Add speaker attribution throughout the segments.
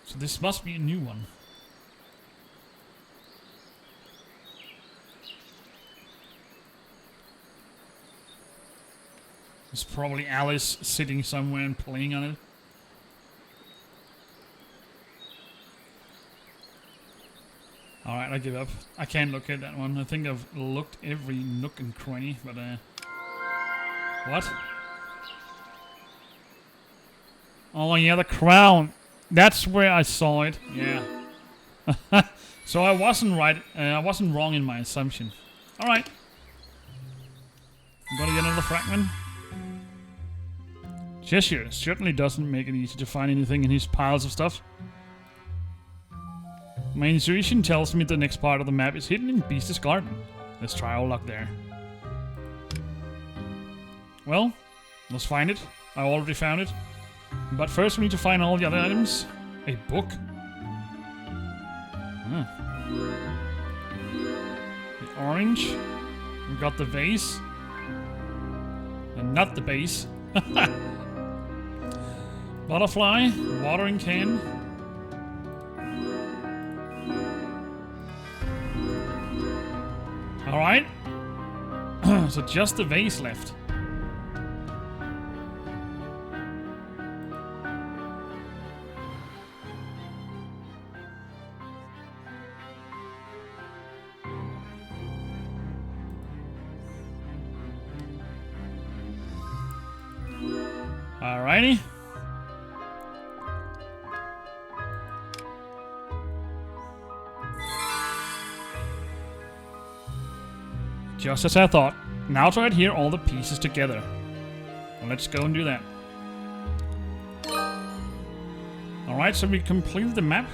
Speaker 1: So this must be a new one. There's probably Alice sitting somewhere and playing on it. Alright, I give up. I can't look at that one. I think I've looked every nook and cranny, but what? Oh yeah, the crown. That's where I saw it. Yeah. So I wasn't right. I wasn't wrong in my assumption. Alright. I'm gonna get another fragment. Cheshire certainly doesn't make it easy to find anything in his piles of stuff. My intuition tells me the next part of the map is hidden in Beast's garden. Let's try our luck there. Well, let's find it. I already found it. But first we need to find all the other items. A book. Huh. The orange. We got the vase. And not the base. Butterfly. Watering can. Alright. So just the vase left. Alrighty. Just as I thought. Now to adhere all the pieces together. Well, let's go and do that. Alright, so we completed the map.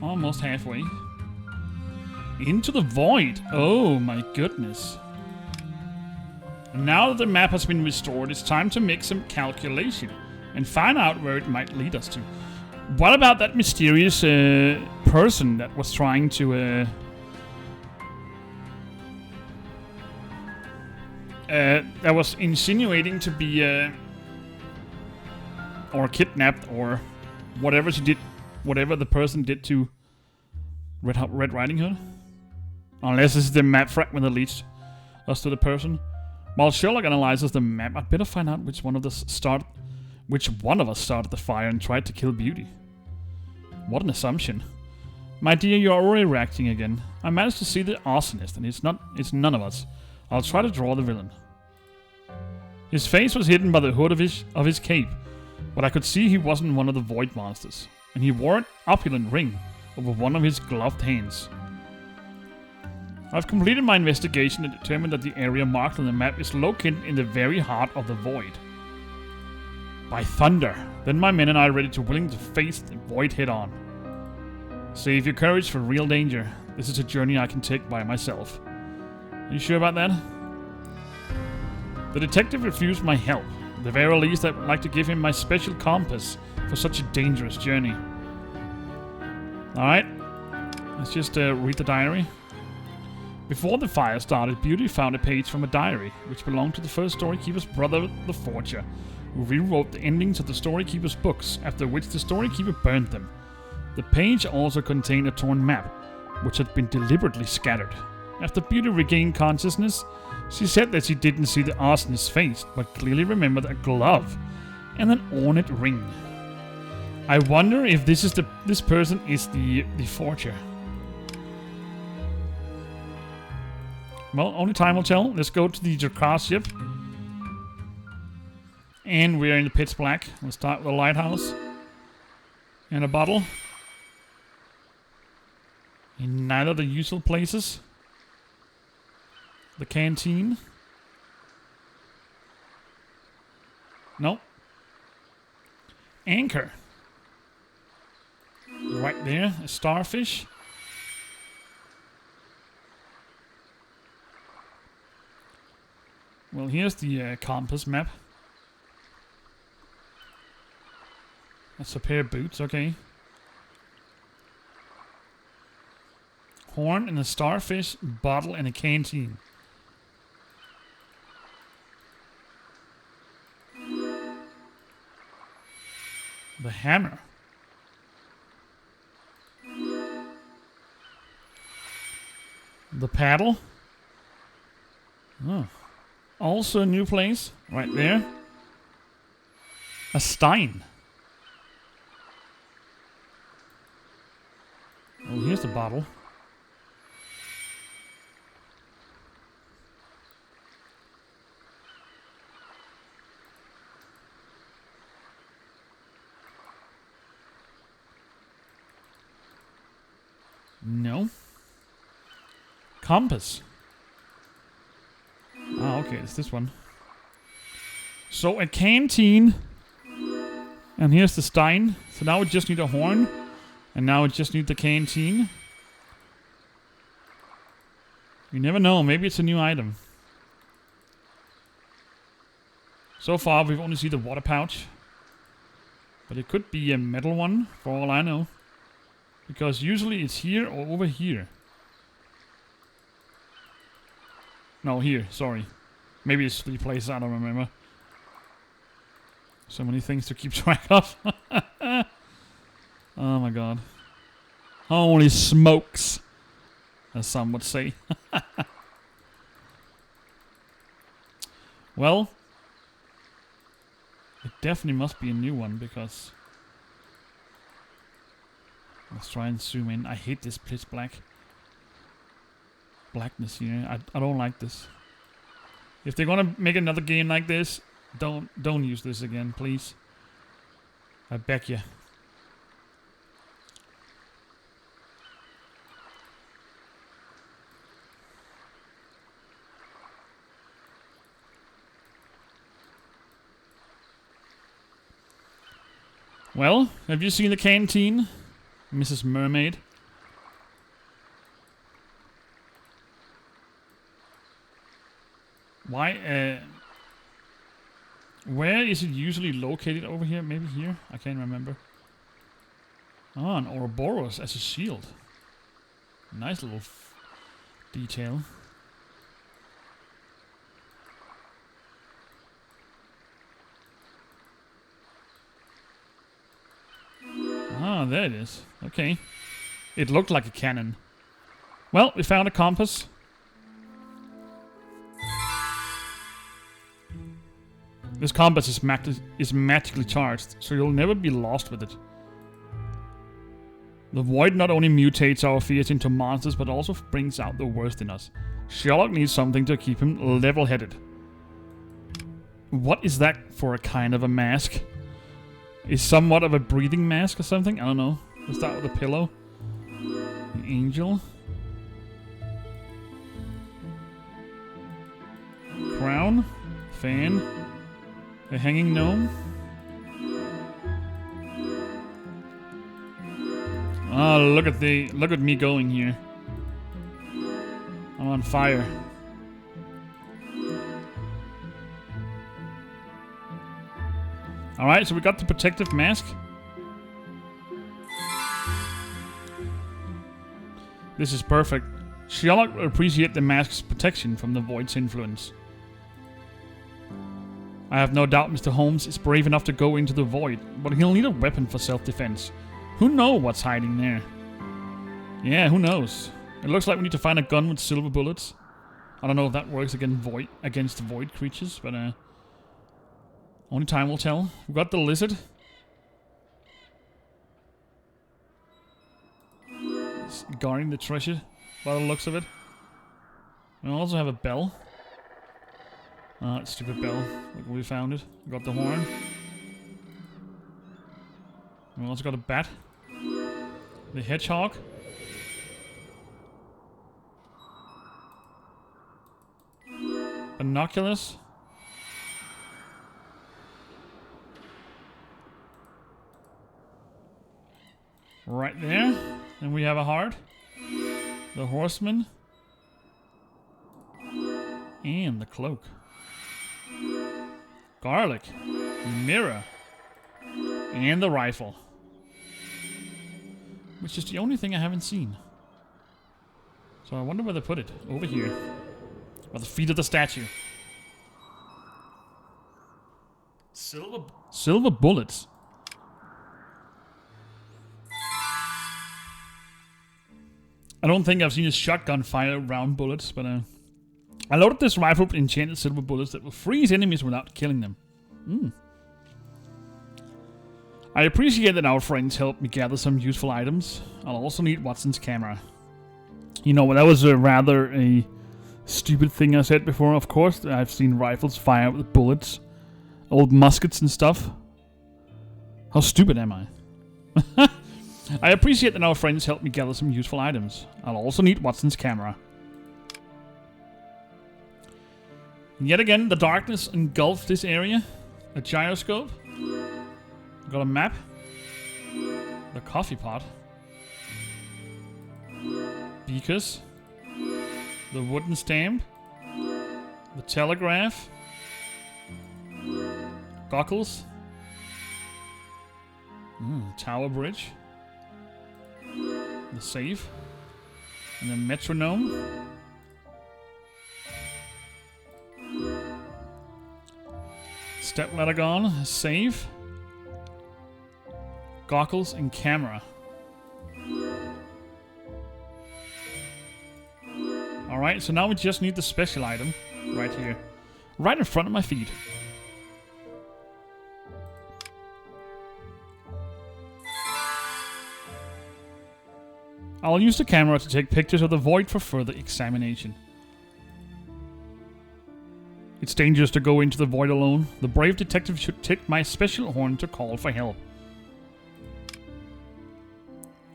Speaker 1: Almost halfway. Into the void. Oh my goodness. Now that the map has been restored, it's time to make some calculation and find out where it might lead us to. What about that mysterious person that was trying to that was insinuating to be or kidnapped or whatever she did, whatever the person did to Red Riding Hood? Unless this is the map fragment that leads us to the person. While Sherlock analyzes the map, I'd better find out which one of us started the fire and tried to kill Beauty. What an assumption. My dear, you're already reacting again. I managed to see the arsonist, and it's none of us. I'll try to draw the villain. His face was hidden by the hood of his cape, but I could see he wasn't one of the void monsters, and he wore an opulent ring over one of his gloved hands. I've completed my investigation and determined that the area marked on the map is located in the very heart of the void. By thunder! Then my men and I are ready to willing to face the void head on. Save your courage for real danger. This is a journey I can take by myself. Are you sure about that? The detective refused my help. At the very least, I would like to give him my special compass for such a dangerous journey. Alright. Let's just read the diary. Before the fire started, Beauty found a page from a diary, which belonged to the first Storykeeper's brother, the Forger, who rewrote the endings of the Storykeeper's books, after which the Storykeeper burned them. The page also contained a torn map, which had been deliberately scattered. After Beauty regained consciousness, she said that she didn't see the arsonist's face, but clearly remembered a glove and an ornate ring. I wonder if this person is the Forger. Well, only time will tell. Let's go to the Jakar ship. And we're in the pitch black. We'll start with a lighthouse. And a bottle. In neither of the usual places. The canteen. Nope. Anchor. Right there. A starfish. Well, here's the compass map. That's a pair of boots, okay. Horn and a starfish, bottle and a canteen. The hammer. The paddle. Oh. Also a new place. Right there. A stein. Oh, here's the bottle. No. Compass. Ah, okay, it's this one. So a canteen. And here's the stein. So now we just need a horn. And now we just need the canteen. You never know, maybe it's a new item. So far we've only seen the water pouch. But it could be a metal one, for all I know. Because usually it's here or over here. No, here, sorry. Maybe it's 3 places, I don't remember. So many things to keep track of. Oh my god. Holy smokes, as some would say. Well, it definitely must be a new one, because... Let's try and zoom in. I hate this pitch black. Blackness here. I don't like this. If they're gonna make another game like this, don't use this again, please. I beg you. Well, have you seen the canteen, Mrs. Mermaid? Why, where is it usually located over here? Maybe here? I can't remember. Oh, an Ouroboros as a shield. Nice little detail. Ah, there it is. Okay. It looked like a cannon. Well, we found a compass. This compass is magically charged, so you'll never be lost with it. The void not only mutates our fears into monsters, but also brings out the worst in us. Sherlock needs something to keep him level-headed. What is that for a kind of a mask? Is somewhat of a breathing mask or something? I don't know. Let's start with a pillow. An angel. Crown. Fan. A hanging gnome. Oh, look at me going here. I'm on fire. Alright, so we got the protective mask. This is perfect. Sherlock will appreciate the mask's protection from the void's influence. I have no doubt Mr. Holmes is brave enough to go into the void, but he'll need a weapon for self-defense. Who knows what's hiding there? Yeah, who knows? It looks like we need to find a gun with silver bullets. I don't know if that works against void creatures, but only time will tell. We got the lizard. It's guarding the treasure by the looks of it. We also have a bell. Stupid bell. Look, we found it. We got the horn. We also got a bat. The hedgehog. Binoculars. Right there. And we have a heart. The horseman. And the cloak. Garlic. Mirror. And the rifle. Which is the only thing I haven't seen. So I wonder where they put it. Over here. By the feet of the statue. Silver bullets. I don't think I've seen a shotgun fire round bullets, but I loaded this rifle with enchanted silver bullets that will freeze enemies without killing them. I appreciate that our friends helped me gather some useful items. I'll also need Watson's camera. You know, that was rather a stupid thing I said before. Of course, I've seen rifles fire with bullets. Old muskets and stuff. How stupid am I? I appreciate that our friends helped me gather some useful items. I'll also need Watson's camera. Yet again, the darkness engulfed this area. A gyroscope. Got a map. The coffee pot. Beakers. The wooden stamp. The telegraph. Goggles. Tower bridge. The safe. And the metronome. Stepladder gone. Save. Goggles and camera. Alright, so now we just need the special item right here. Right in front of my feet. I'll use the camera to take pictures of the void for further examination. It's dangerous to go into the void alone. The brave detective should take my special horn to call for help.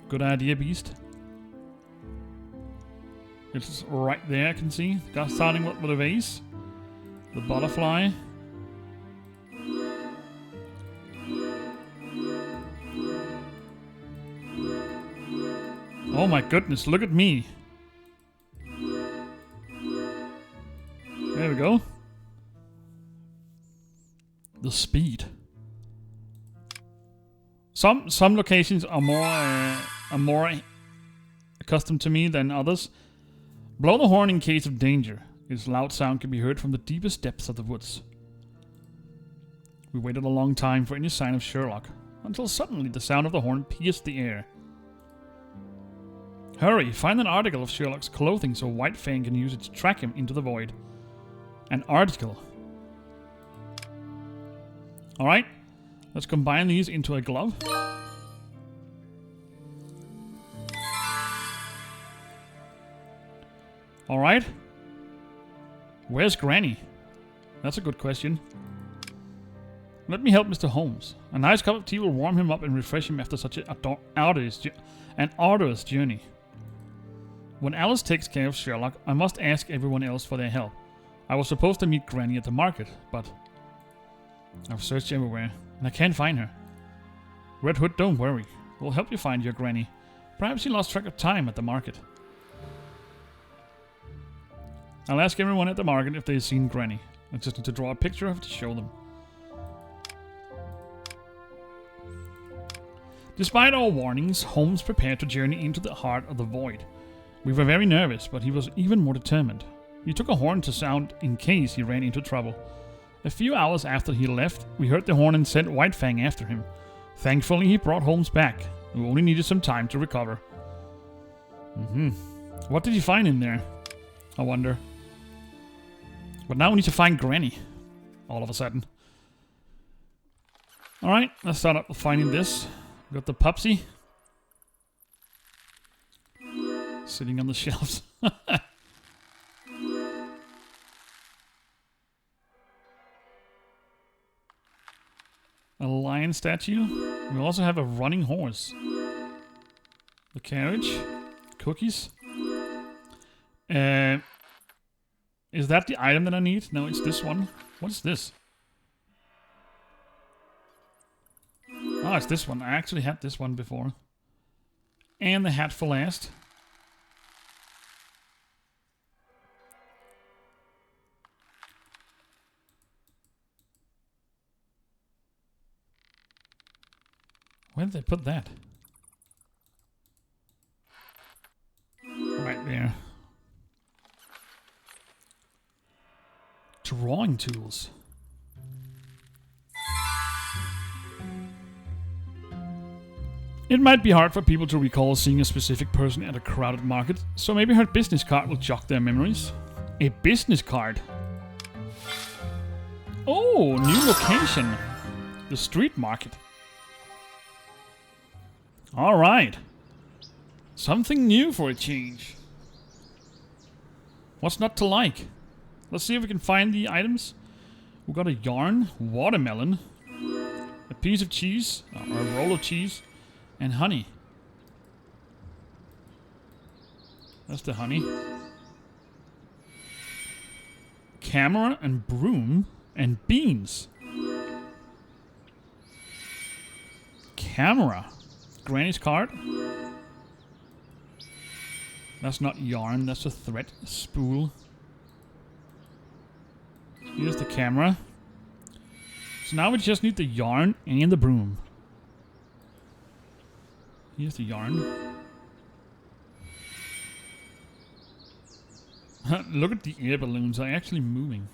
Speaker 1: Good idea, Beast. It's right there, I can see. Got starting with a vase. The butterfly. Oh my goodness, look at me. There we go. The speed. Some locations are more accustomed to me than others. Blow the horn in case of danger. Its loud sound can be heard from the deepest depths of the woods. We waited a long time for any sign of Sherlock, until suddenly the sound of the horn pierced the air. Hurry, find an article of Sherlock's clothing so White Fang can use it to track him into the void. An article. Alright, let's combine these into a glove. Alright. Where's Granny? That's a good question. Let me help Mr. Holmes. A nice cup of tea will warm him up and refresh him after such an arduous journey. When Alice takes care of Sherlock, I must ask everyone else for their help. I was supposed to meet Granny at the market, but I've searched everywhere, and I can't find her. Red Hood, don't worry. We'll help you find your Granny. Perhaps you lost track of time at the market. I'll ask everyone at the market if they've seen Granny. I just need to draw a picture of it to show them. Despite our warnings, Holmes prepared to journey into the heart of the void. We were very nervous, but he was even more determined. He took a horn to sound in case he ran into trouble. A few hours after he left, we heard the horn and sent White Fang after him. Thankfully, he brought Holmes back. We only needed some time to recover. What did he find in there? I wonder. But now we need to find Granny. All of a sudden. Alright, let's start up with finding this. We got the Pupsy. Sitting on the shelves. A lion statue. We also have a running horse. The carriage. Cookies. Is that the item that I need? No, it's this one. What's this? Oh, it's this one. I actually had this one before. And the hat for last. Where did they put that? Right there. Drawing tools. It might be hard for people to recall seeing a specific person at a crowded market, so maybe her business card will jog their memories. A business card. Oh, new location. The street market. Alright. Something new for a change. What's not to like? Let's see if we can find the items. We got a yarn, watermelon, a piece of cheese, or a roll of cheese, and honey. That's the honey. Camera and broom and beans. Camera. Granny's card. That's not yarn, that's a thread spool. Here's the camera. So now we just need the yarn and the broom. Here's the yarn. Look at the air balloons, they're actually moving.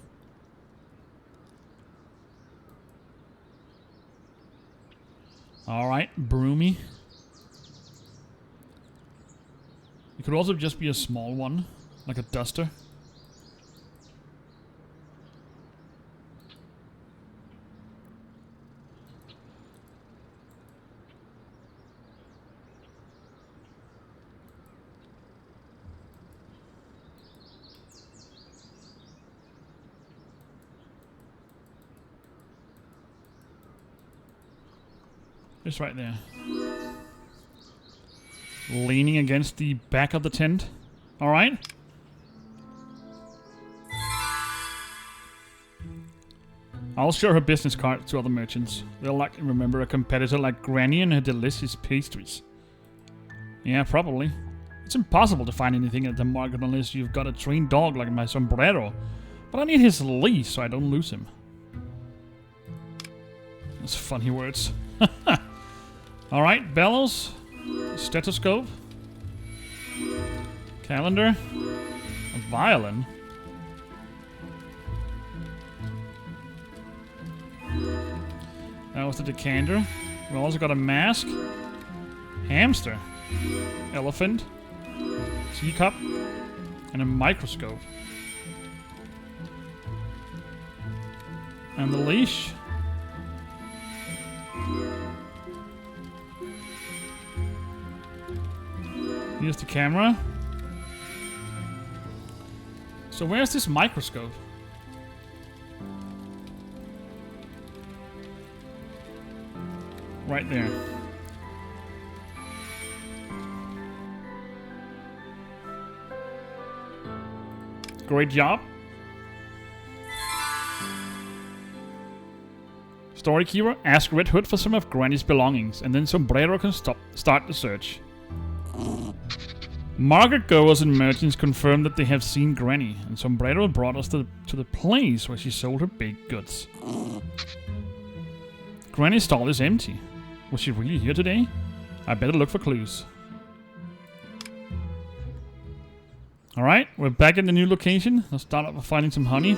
Speaker 1: Alright, broomy. It could also just be a small one, like a duster. It's right there. Leaning against the back of the tent. Alright. I'll show her business card to other merchants. They'll likely remember a competitor like Granny and her delicious pastries. Yeah, probably. It's impossible to find anything at the market unless you've got a trained dog like my sombrero. But I need his leash so I don't lose him. That's funny words. Alright, bellows. Stethoscope. Calendar. A violin. That was the decanter. We also got a mask. Hamster. Elephant. Teacup. And a microscope. And the leash. Here's the camera. So where's this microscope? Right there. Great job. Storykeeper, ask Red Hood for some of Granny's belongings, and then Sombrero can start the search. Market goers and merchants confirm that they have seen Granny, and Sombrero brought us to the place where she sold her baked goods. Granny's stall is empty. Was she really here today? I better look for clues. Alright, we're back in the new location. Let's start off by finding some honey,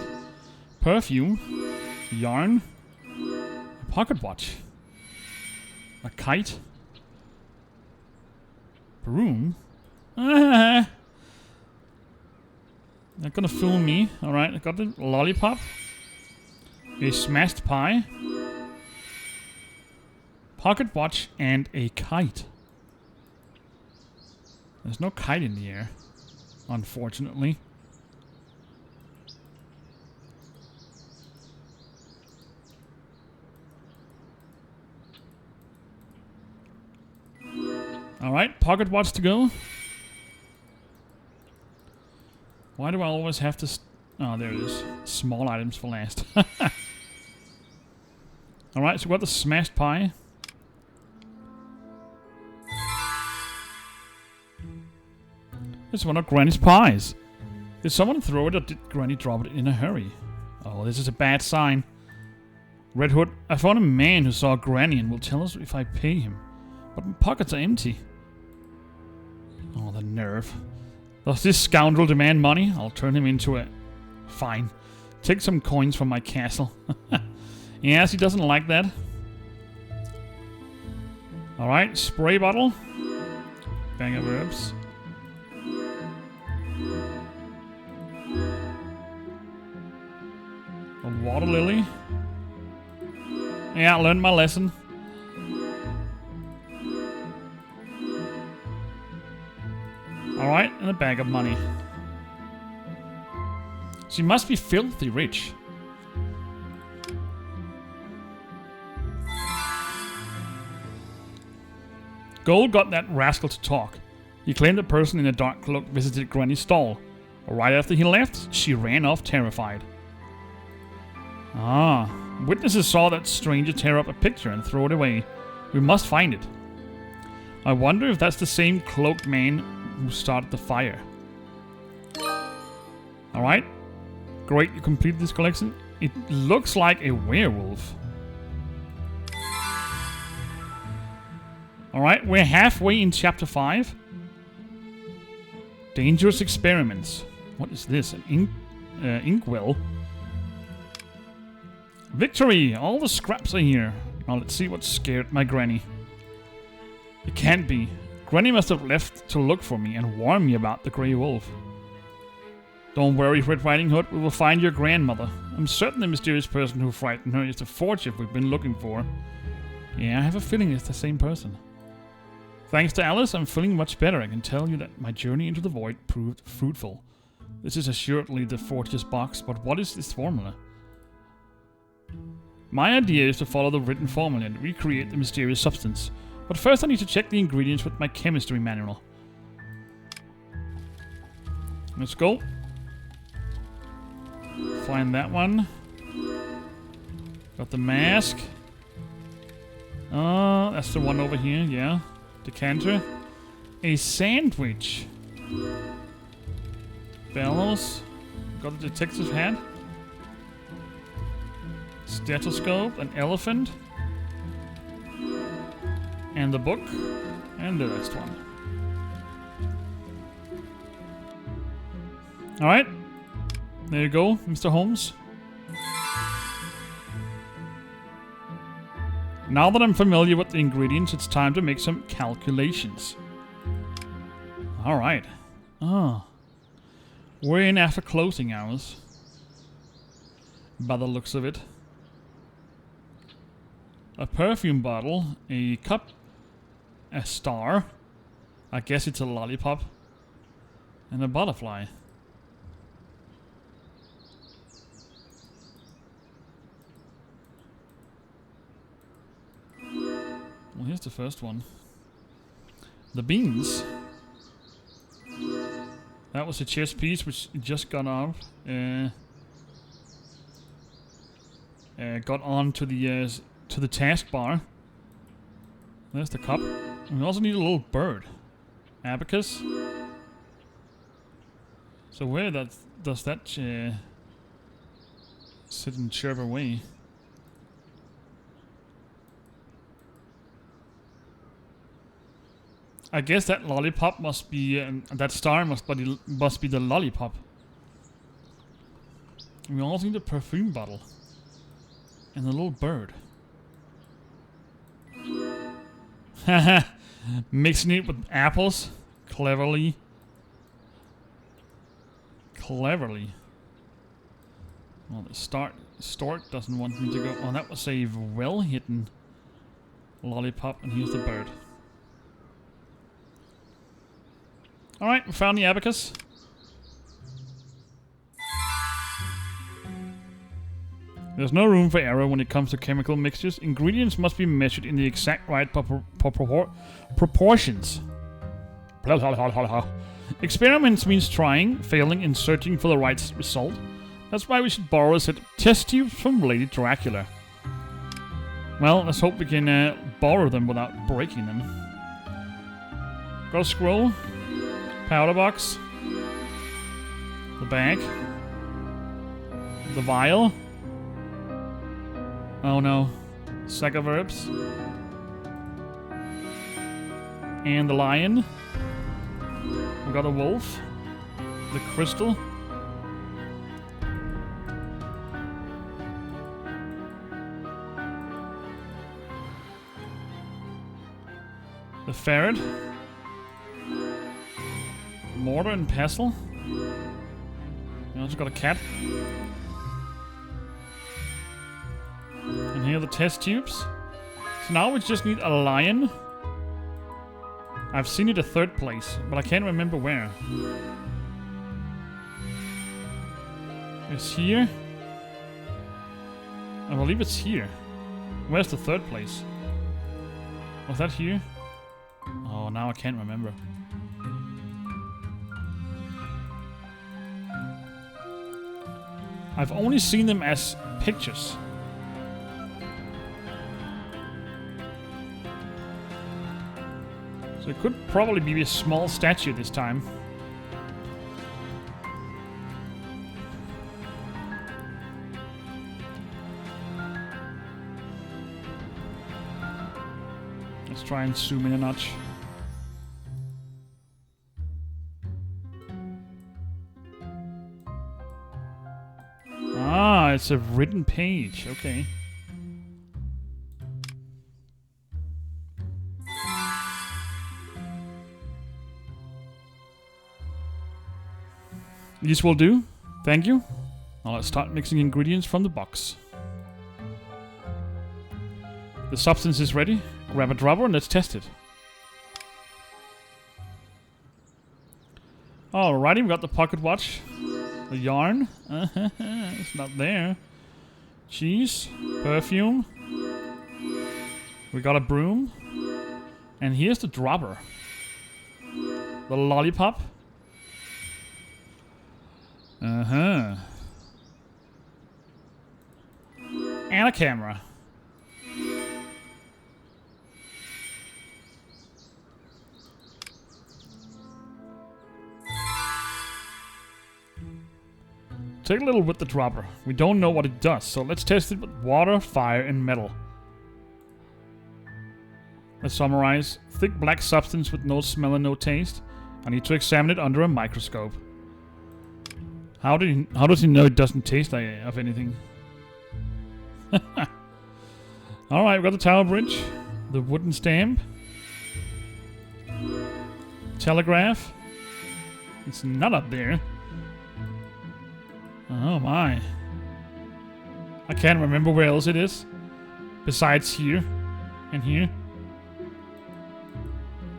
Speaker 1: perfume, yarn, a pocket watch, a kite, broom. Not gonna fool me. Alright, I got the lollipop. A smashed pie. Pocket watch and a kite. There's no kite in the air, unfortunately. Alright, pocket watch to go. Why do I always have to... oh, there it is. Small items for last. Alright, so we got the smashed pie. It's one of Granny's pies. Did someone throw it or did Granny drop it in a hurry? Oh, this is a bad sign. Red Hood, I found a man who saw Granny and will tell us if I pay him. But my pockets are empty. Oh, the nerve. Does this scoundrel demand money? I'll turn him into a... fine. Take some coins from my castle. Yes, he doesn't like that. Alright, spray bottle. Bag of herbs. A water lily. Yeah, I learned my lesson. Alright, and a bag of money. She must be filthy rich. Gold got that rascal to talk. He claimed the person in a dark cloak visited Granny's stall. But right after he left, she ran off terrified. Ah, witnesses saw that stranger tear up a picture and throw it away. We must find it. I wonder if that's the same cloaked man who started the fire. Alright. Great, you completed this collection. It looks like a werewolf. Alright, we're halfway in chapter 5. Dangerous experiments. What is this? An inkwell? Victory! All the scraps are here. Now let's see what scared my granny. It can't be. Granny must have left to look for me and warn me about the Grey Wolf. Don't worry, Red Riding Hood. We will find your grandmother. I'm certain the mysterious person who frightened her is the forger we've been looking for. Yeah, I have a feeling it's the same person. Thanks to Alice, I'm feeling much better. I can tell you that my journey into the void proved fruitful. This is assuredly the forger's box, but what is this formula? My idea is to follow the written formula and recreate the mysterious substance. But first I need to check the ingredients with my chemistry manual. Let's go. Find that one. Got the mask. Oh, that's the one over here, yeah. Decanter. A sandwich. Bellows. Got the detective's hat. Stethoscope. An elephant. And the book. And the next one. Alright. There you go, Mr. Holmes. Now that I'm familiar with the ingredients, it's time to make some calculations. Alright. Oh. We're in after closing hours. By the looks of it. A perfume bottle, a cup, a star. I guess it's a lollipop. And a butterfly. Well, here's the first one. The beans. That was a chess piece which just got off. Got on to the taskbar. There's the cup. And we also need a little bird. Abacus. So where does that sit and chirp away? I guess that lollipop must be, that star must be the lollipop. We also need a perfume bottle. And a little bird. Haha. Mixing it with apples. Cleverly. Cleverly. Well, the stork doesn't want me to go. Oh, that was a well-hidden lollipop. And here's the bird. Alright, we found the abacus. There's no room for error when it comes to chemical mixtures. Ingredients must be measured in the exact right proportions. Experiments means trying, failing, and searching for the right result. That's why we should borrow a set of test tubes from Lady Dracula. Well, let's hope we can borrow them without breaking them. Got a scroll. Powder box. The bag. The vial. Oh no. Sack of herbs. And the lion. We got a wolf. The crystal. The ferret. Mortar and pestle. We also got a cat. And here are the test tubes. So now we just need a lion. I've seen it a third place, but I can't remember where. It's here. I believe it's here. Where's the third place? Was that here? Oh, now I can't remember. I've only seen them as pictures. So it could probably be a small statue this time. Let's try and zoom in a notch. Ah, it's a written page. Okay. This will do. Thank you. Now let's start mixing ingredients from the box. The substance is ready. Grab a dropper and let's test it. Alrighty, we got the pocket watch. The yarn. It's not there. Cheese. Perfume. We got a broom. And here's the dropper. The lollipop. Uh-huh. And a camera. Take a little with the dropper. We don't know what it does, so let's test it with water, fire, and metal. Let's summarize. Thick black substance with no smell and no taste. I need to examine it under a microscope. How does he know it doesn't taste like of anything? Alright, we got the tower bridge. The wooden stamp. Telegraph. It's not up there. Oh my. I can't remember where else it is. Besides here. And here.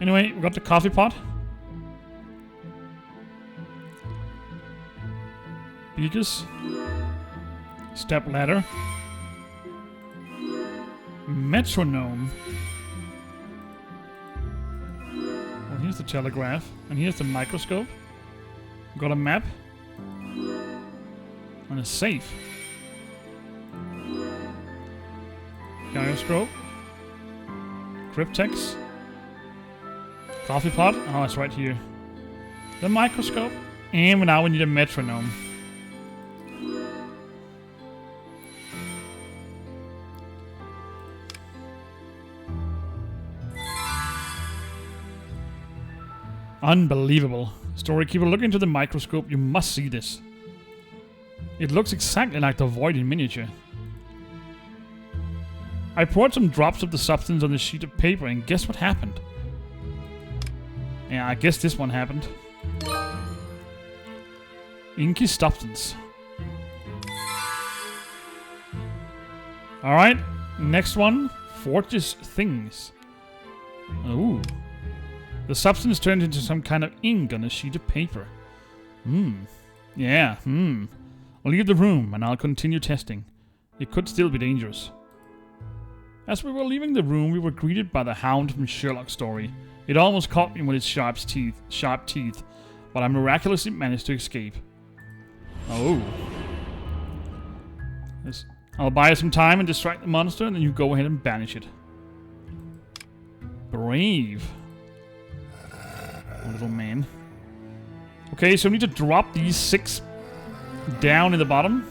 Speaker 1: Anyway, we got the coffee pot. Beakers. Step ladder. Metronome. Well, here's the telegraph. And here's the microscope. We've got a map. And a safe. Gyroscope. Cryptex. Coffee pot. Oh, it's right here. The microscope. And now we need a metronome. Unbelievable. Storykeeper, look into the microscope. You must see this. It looks exactly like the void in miniature. I poured some drops of the substance on the sheet of paper and guess what happened? Yeah, I guess this one happened. Inky substance. Alright, next one. Forges things. Ooh. The substance turned into some kind of ink on a sheet of paper. Yeah, Leave the room and I'll continue testing. It could still be dangerous. As we were leaving the room, we were greeted by the hound from Sherlock's story. It almost caught me with its sharp teeth, but I miraculously managed to escape. Oh. Yes. I'll buy you some time and distract the monster, and then you go ahead and banish it. Brave. Little man. Okay, so we need to drop these 6 down in the bottom.